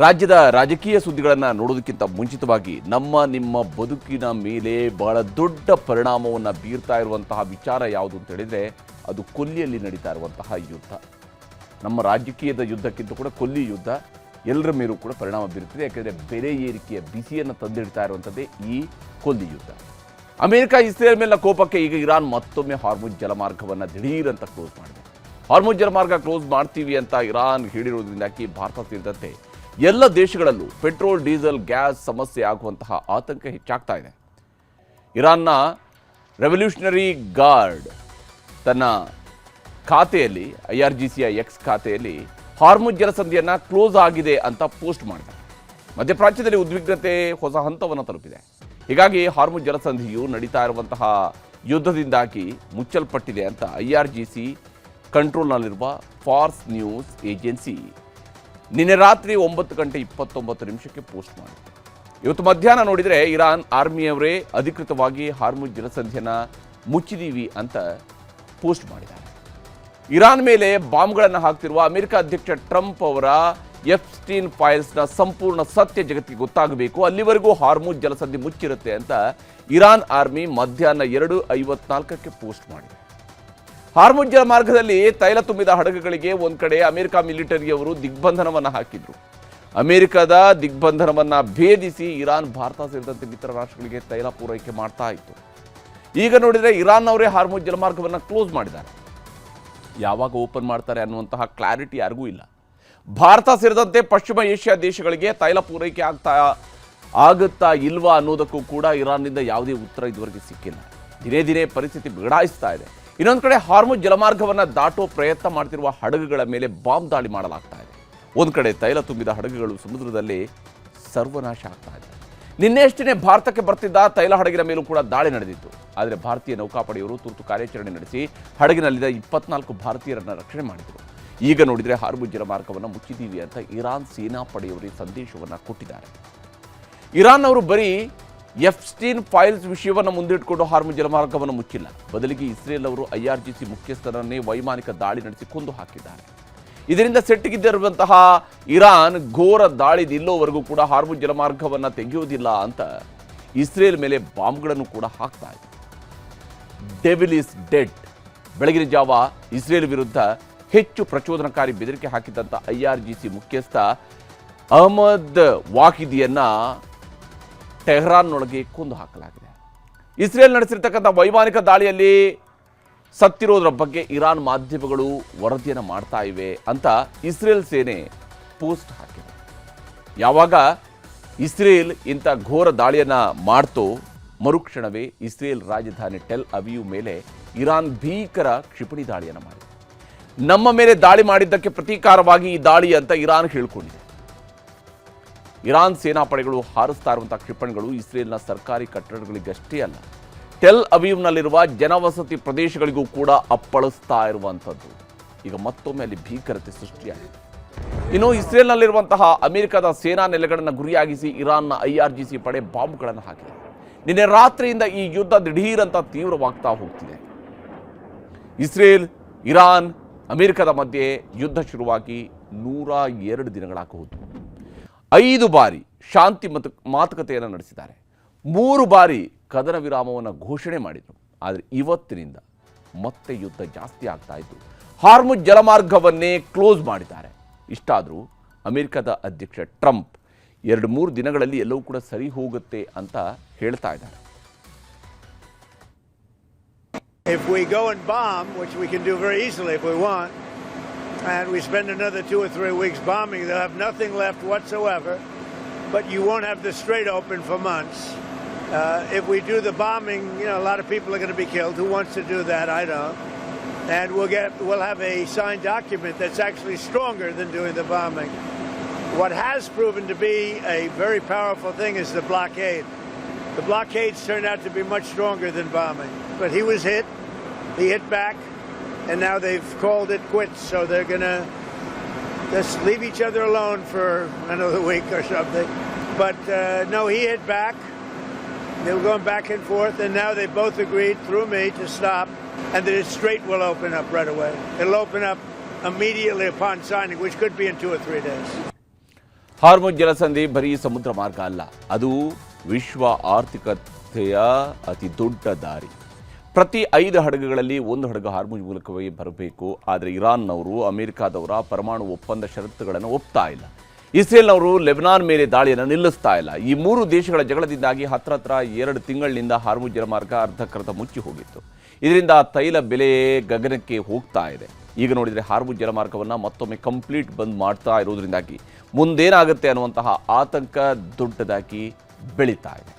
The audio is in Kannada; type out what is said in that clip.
ರಾಜ್ಯದ ರಾಜಕೀಯ ಸುದ್ದಿಗಳನ್ನು ನೋಡೋದಕ್ಕಿಂತ ಮುಂಚಿತವಾಗಿ ನಿಮ್ಮ ಬದುಕಿನ ಮೇಲೆ ಬಹಳ ದೊಡ್ಡ ಪರಿಣಾಮವನ್ನು ಬೀರ್ತಾ ಇರುವಂತಹ ವಿಚಾರ ಯಾವುದು ಅಂತ ಹೇಳಿದರೆ ಅದು ಕೊಲ್ಲಿಯಲ್ಲಿ ನಡೀತಾ ಇರುವಂತಹ ಯುದ್ಧ. ನಮ್ಮ ರಾಜಕೀಯದ ಯುದ್ಧಕ್ಕಿಂತ ಕೂಡ ಕೊಲ್ಲಿ ಯುದ್ಧ ಎಲ್ಲರ ಮೇಲೂ ಕೂಡ ಪರಿಣಾಮ ಬೀರುತ್ತದೆ. ಯಾಕೆಂದರೆ ಬೆಲೆ ಏರಿಕೆಯ ಬಿಸಿಯನ್ನು ತಂದಿಡ್ತಾ ಇರುವಂಥದ್ದೇ ಈ ಕೊಲ್ಲಿ ಯುದ್ಧ. ಅಮೆರಿಕ ಇಸ್ರೇಲ್ ಮೇಲಿನ ಕೋಪಕ್ಕೆ ಈಗ ಇರಾನ್ ಮತ್ತೊಮ್ಮೆ ಹಾರ್ಮುಜ್ ಜಲಮಾರ್ಗವನ್ನು ದಿಢೀರಂತ ಕ್ಲೋಸ್ ಮಾಡಿದೆ. ಹಾರ್ಮುಜ್ ಜಲಮಾರ್ಗ ಕ್ಲೋಸ್ ಮಾಡ್ತೀವಿ ಅಂತ ಇರಾನ್ ಹೇಳಿರುವುದರಿಂದಾಗಿ ಭಾರತ ಸೇರಿದಂತೆ ಎಲ್ಲ ದೇಶಗಳಲ್ಲೂ ಪೆಟ್ರೋಲ್, ಡೀಸೆಲ್, ಗ್ಯಾಸ್ ಸಮಸ್ಯೆ ಆಗುವಂತಹ ಆತಂಕ ಹೆಚ್ಚಾಗ್ತಾ ಇದೆ. ಇರಾನ್ನ ರೆವಲ್ಯೂಷನರಿ ಗಾರ್ಡ್ ತನ್ನ ಖಾತೆಯಲ್ಲಿ IRGCಯ ಎಕ್ಸ್ ಖಾತೆಯಲ್ಲಿ ಹಾರ್ಮುಜ್ ಜಲಸಂಧಿಯನ್ನು ಕ್ಲೋಸ್ ಆಗಿದೆ ಅಂತ ಪೋಸ್ಟ್ ಮಾಡಿದೆ. ಮಧ್ಯಪ್ರಾಚ್ಯದಲ್ಲಿ ಉದ್ವಿಗ್ನತೆ ಹೊಸ ಹಂತವನ್ನು ತಲುಪಿದೆ. ಹೀಗಾಗಿ ಹಾರ್ಮುಜ್ ಜಲಸಂಧಿಯು ನಡೀತಾ ಇರುವಂತಹ ಯುದ್ಧದಿಂದಾಗಿ ಮುಚ್ಚಲ್ಪಟ್ಟಿದೆ ಅಂತ IRGC ಕಂಟ್ರೋಲ್ನಲ್ಲಿರುವ ಫಾರ್ಸ್ ನ್ಯೂಸ್ ಏಜೆನ್ಸಿ ನಿನ್ನೆ ರಾತ್ರಿ 9:29 ಪೋಸ್ಟ್ ಮಾಡಿದೆ. ಇವತ್ತು ಮಧ್ಯಾಹ್ನ ನೋಡಿದರೆ ಇರಾನ್ ಆರ್ಮಿಯವರೇ ಅಧಿಕೃತವಾಗಿ ಹಾರ್ಮುಜ್ ಜಲಸಂಧಿಯನ್ನು ಮುಚ್ಚಿದೀವಿ ಅಂತ ಪೋಸ್ಟ್ ಮಾಡಿದ್ದಾರೆ. ಇರಾನ್ ಮೇಲೆ ಬಾಂಬ್ಗಳನ್ನು ಹಾಕ್ತಿರುವ ಅಮೆರಿಕ ಅಧ್ಯಕ್ಷ ಟ್ರಂಪ್ ಅವರ ಎಫ್ಸ್ಟೀನ್ ಫೈಲ್ಸ್ನ ಸಂಪೂರ್ಣ ಸತ್ಯ ಜಗತ್ತಿಗೆ ಗೊತ್ತಾಗಬೇಕು, ಅಲ್ಲಿವರೆಗೂ ಹಾರ್ಮುಜ್ ಜಲಸಂಧಿ ಮುಚ್ಚಿರುತ್ತೆ ಅಂತ ಇರಾನ್ ಆರ್ಮಿ ಮಧ್ಯಾಹ್ನ 2:54 ಪೋಸ್ಟ್ ಮಾಡಿದೆ. ಹಾರ್ಮುಜ್ ಜಲಮಾರ್ಗದಲ್ಲಿ ತೈಲ ತುಂಬಿದ ಹಡಗುಗಳಿಗೆ ಒಂದು ಕಡೆ ಅಮೆರಿಕ ಮಿಲಿಟರಿಯವರು ದಿಗ್ಬಂಧನವನ್ನು ಹಾಕಿದ್ರು. ಅಮೆರಿಕದ ದಿಗ್ಬಂಧನವನ್ನು ಭೇದಿಸಿ ಇರಾನ್, ಭಾರತ ಸೇರಿದಂತೆ ಮಿತ್ರ ರಾಷ್ಟ್ರಗಳಿಗೆ ತೈಲ ಪೂರೈಕೆ ಮಾಡ್ತಾ ಇತ್ತು. ಈಗ ನೋಡಿದರೆ ಇರಾನ್ ಅವರೇ ಹಾರ್ಮುಜ್ ಜಲಮಾರ್ಗವನ್ನು ಕ್ಲೋಸ್ ಮಾಡಿದ್ದಾರೆ. ಯಾವಾಗ ಓಪನ್ ಮಾಡ್ತಾರೆ ಅನ್ನುವಂತಹ ಕ್ಲಾರಿಟಿ ಯಾರಿಗೂ ಇಲ್ಲ. ಭಾರತ ಸೇರಿದಂತೆ ಪಶ್ಚಿಮ ಏಷ್ಯಾ ದೇಶಗಳಿಗೆ ತೈಲ ಪೂರೈಕೆ ಆಗುತ್ತಾ ಇಲ್ವಾ ಅನ್ನೋದಕ್ಕೂ ಕೂಡ ಇರಾನ್ನಿಂದ ಯಾವುದೇ ಉತ್ತರ ಇದುವರೆಗೆ ಸಿಕ್ಕಿಲ್ಲ. ದಿನೇ ದಿನೇ ಪರಿಸ್ಥಿತಿ ಬಿಗಡಾಯಿಸ್ತಾ ಇದೆ. ಇನ್ನೊಂದು ಕಡೆ ಹಾರ್ಮುಜ್ ಜಲಮಾರ್ಗವನ್ನು ದಾಟೋ ಪ್ರಯತ್ನ ಮಾಡ್ತಿರುವ ಹಡಗುಗಳ ಮೇಲೆ ಬಾಂಬ್ ದಾಳಿ ಮಾಡಲಾಗ್ತಾ ಇದೆ. ಒಂದು ಕಡೆ ತೈಲ ತುಂಬಿದ ಹಡಗುಗಳು ಸಮುದ್ರದಲ್ಲಿ ಸರ್ವನಾಶ ಆಗ್ತಾ ಇದೆ. ನಿನ್ನೆಯಷ್ಟೇ ಭಾರತಕ್ಕೆ ಬರ್ತಿದ್ದ ತೈಲ ಹಡಗಿನ ಮೇಲೂ ಕೂಡ ದಾಳಿ ನಡೆದಿತ್ತು. ಆದರೆ ಭಾರತೀಯ ನೌಕಾಪಡೆಯವರು ತುರ್ತು ಕಾರ್ಯಾಚರಣೆ ನಡೆಸಿ ಹಡಗಿನಲ್ಲಿದ್ದ 24 ಭಾರತೀಯರನ್ನು ರಕ್ಷಣೆ ಮಾಡಿದರು. ಈಗ ನೋಡಿದರೆ ಹಾರ್ಮುಜ್ ಜಲಮಾರ್ಗವನ್ನು ಮುಚ್ಚಿದ್ದೀವಿ ಅಂತ ಇರಾನ್ ಸೇನಾಪಡೆಯವರಿಗೆ ಸಂದೇಶವನ್ನು ಕೊಟ್ಟಿದ್ದಾರೆ. ಇರಾನ್ ಅವರು ಬರೀ ಎಫ್ಸ್ಟೀನ್ ಫೈಲ್ಸ್ ವಿಷಯವನ್ನು ಮುಂದಿಟ್ಟುಕೊಂಡು ಹಾರ್ಮುಜ್ ಜಲಮಾರ್ಗವನ್ನು ಮುಚ್ಚಿಲ್ಲ. ಬದಲಿಗೆ ಇಸ್ರೇಲ್ ಅವರು IRGC ಮುಖ್ಯಸ್ಥರನ್ನೇ ವೈಮಾನಿಕ ದಾಳಿ ನಡೆಸಿ ಕೊಂದು ಹಾಕಿದ್ದಾರೆ. ಇದರಿಂದ ಸೆಟ್ಟಿಗಿದ್ದಿರುವಂತಹ ಇರಾನ್ ಘೋರ ದಾಳಿ ನಿಲ್ಲೋವರೆಗೂ ಕೂಡ ಹಾರ್ಮುಜ್ ಜಲಮಾರ್ಗವನ್ನು ತೆಗೆಯುವುದಿಲ್ಲ ಅಂತ ಇಸ್ರೇಲ್ ಮೇಲೆ ಬಾಂಬ್ಗಳನ್ನು ಕೂಡ ಹಾಕ್ತಾ ಇದೆ. Devil is dead. ಬೆಳಗಿನ ಜಾವ ಇಸ್ರೇಲ್ ವಿರುದ್ಧ ಹೆಚ್ಚು ಪ್ರಚೋದನಕಾರಿ ಬೆದರಿಕೆ ಹಾಕಿದಂಥ IRGC ಮುಖ್ಯಸ್ಥ ಅಹಮದ್ ವಾಹಿದಿಯನ್ನ ಟೆಹರಾನ್ನೊಳಗೆ ಕೊಂದು ಹಾಕಲಾಗಿದೆ. ಇಸ್ರೇಲ್ ನಡೆಸಿರ್ತಕ್ಕಂಥ ವೈಮಾನಿಕ ದಾಳಿಯಲ್ಲಿ ಸತ್ತಿರೋದ್ರ ಬಗ್ಗೆ ಇರಾನ್ ಮಾಧ್ಯಮಗಳು ವರದಿಯನ್ನು ಮಾಡ್ತಾ ಇವೆ ಅಂತ ಇಸ್ರೇಲ್ ಸೇನೆ ಪೋಸ್ಟ್ ಹಾಕಿದೆ. ಯಾವಾಗ ಇಸ್ರೇಲ್ ಇಂಥ ಘೋರ ದಾಳಿಯನ್ನು ಮಾಡ್ತೋ ಮರುಕ್ಷಣವೇ ಇಸ್ರೇಲ್ ರಾಜಧಾನಿ ಟೆಲ್ ಅವೀವ್ ಮೇಲೆ ಇರಾನ್ ಭೀಕರ ಕ್ಷಿಪಣಿ ದಾಳಿಯನ್ನು ಮಾಡಿದೆ. ನಮ್ಮ ಮೇಲೆ ದಾಳಿ ಮಾಡಿದ್ದಕ್ಕೆ ಪ್ರತೀಕಾರವಾಗಿ ಈ ದಾಳಿ ಅಂತ ಇರಾನ್ ಹೇಳಿಕೊಂಡಿದೆ. ಇರಾನ್ ಸೇನಾಪಡೆಗಳು ಹಾರಿಸ್ತಾ ಇರುವಂತಹ ಕ್ಷಿಪಣಿಗಳು ಇಸ್ರೇಲ್ನ ಸರ್ಕಾರಿ ಕಟ್ಟಡಗಳಿಗಷ್ಟೇ ಅಲ್ಲ, ಟೆಲ್ ಅವೀವ್ನಲ್ಲಿರುವ ಜನವಸತಿ ಪ್ರದೇಶಗಳಿಗೂ ಕೂಡ ಅಪ್ಪಳಿಸ್ತಾ ಇರುವಂಥದ್ದು. ಈಗ ಮತ್ತೊಮ್ಮೆ ಅಲ್ಲಿ ಭೀಕರತೆ ಸೃಷ್ಟಿಯಾಗಿದೆ. ಇನ್ನು ಇಸ್ರೇಲ್ನಲ್ಲಿರುವಂತಹ ಅಮೆರಿಕದ ಸೇನಾ ನೆಲೆಗಳನ್ನು ಗುರಿಯಾಗಿಸಿ ಇರಾನ್ನ IRGC ಪಡೆ ಬಾಂಬ್ಗಳನ್ನು ಹಾಕಿದೆ. ನಿನ್ನೆ ರಾತ್ರಿಯಿಂದ ಈ ಯುದ್ಧ ದಿಢೀರಂತ ತೀವ್ರವಾಗ್ತಾ ಹೋಗ್ತಿದೆ. ಇಸ್ರೇಲ್, ಇರಾನ್, ಅಮೆರಿಕದ ಮಧ್ಯೆ ಯುದ್ಧ ಶುರುವಾಗಿ 102 ದಿನಗಳಾಗುವುದು. 5 ಬಾರಿ ಶಾಂತಿ ಮಾತುಕತೆಯನ್ನು ನಡೆಸಿದ್ದಾರೆ. 3 ಬಾರಿ ಕದನ ವಿರಾಮವನ್ನು ಘೋಷಣೆ ಮಾಡಿದರು. ಆದರೆ ಇವತ್ತಿನಿಂದ ಮತ್ತೆ ಯುದ್ಧ ಜಾಸ್ತಿ ಆಗ್ತಾ ಇದ್ದು ಹಾರ್ಮುಜ್ ಜಲಮಾರ್ಗವನ್ನೇ ಕ್ಲೋಸ್ ಮಾಡಿದ್ದಾರೆ. ಇಷ್ಟಾದರೂ ಅಮೆರಿಕದ ಅಧ್ಯಕ್ಷ ಟ್ರಂಪ್ 2-3 ದಿನಗಳಲ್ಲಿ ಎಲ್ಲವೂ ಕೂಡ ಸರಿ ಹೋಗುತ್ತೆ ಅಂತ ಹೇಳ್ತಾ ಇದ್ದಾರೆ. If we go and bomb, which we can do very easily if we want, and we spend another 2 or 3 weeks bombing, they'll have nothing left whatsoever, but you won't have the strait open for months. If we do the bombing, a lot of people are going to be killed. Who wants to do that? I don't. And we'll have a signed document that's actually stronger than doing the bombing. What has proven to be a very powerful thing is the blockade. The blockades turned out to be much stronger than bombing. But he was hit. He hit back. And now they've called it quits. So they're going to just leave each other alone for another week or something. But no, he hit back. They were going back and forth. And now they both agreed through me to stop. And the strait will open up right away. It'll open up immediately upon signing, which could be in 2 or 3 days. Hormuz ಜಲಸಂಧಿ ಬರೀ ಸಮುದ್ರ ಮಾರ್ಗ ಅಲ್ಲ, ಅದು ವಿಶ್ವ ಆರ್ಥಿಕತೆಯ ಅತಿ ದೊಡ್ಡ ದಾರಿ. ಪ್ರತಿ 5 ಹಡಗುಗಳಲ್ಲಿ 1 ಹಡಗು ಹಾರ್ಮುಜ್ ಮೂಲಕವೇ ಬರಬೇಕು. ಆದರೆ ಇರಾನ್ನವರು ಅಮೆರಿಕಾದವರ ಪರಮಾಣು ಒಪ್ಪಂದ ಷರತ್ತುಗಳನ್ನು ಒಪ್ತಾ ಇಲ್ಲ. ಇಸ್ರೇಲ್ನವರು ಲೆಬನಾನ್ ಮೇಲೆ ದಾಳಿಯನ್ನು ನಿಲ್ಲಿಸ್ತಾ ಇಲ್ಲ. ಈ 3 ದೇಶಗಳ ಜಗಳದಿಂದಾಗಿ ಹತ್ರ 2 ತಿಂಗಳಿನಿಂದ ಹಾರ್ಮುಜ್ ಜಲಮಾರ್ಗ ಅರ್ಧಕ್ಕರ್ಧ ಮುಚ್ಚಿ ಹೋಗಿತ್ತು. ಇದರಿಂದ ತೈಲ ಬೆಲೆ ಗಗನಕ್ಕೆ ಹೋಗ್ತಾ ಇದೆ. ಈಗ ನೋಡಿದರೆ ಹಾರ್ಮುಜ್ ಜಲಮಾರ್ಗವನ್ನು ಮತ್ತೊಮ್ಮೆ ಕಂಪ್ಲೀಟ್ ಬಂದ್ ಮಾಡ್ತಾ ಇರೋದ್ರಿಂದಾಗಿ ಮುಂದೇನಾಗುತ್ತೆ ಅನ್ನುವಂತಹ ಆತಂಕ ದೊಡ್ಡದಾಗಿ ಬೆಳೀತಾ ಇದೆ.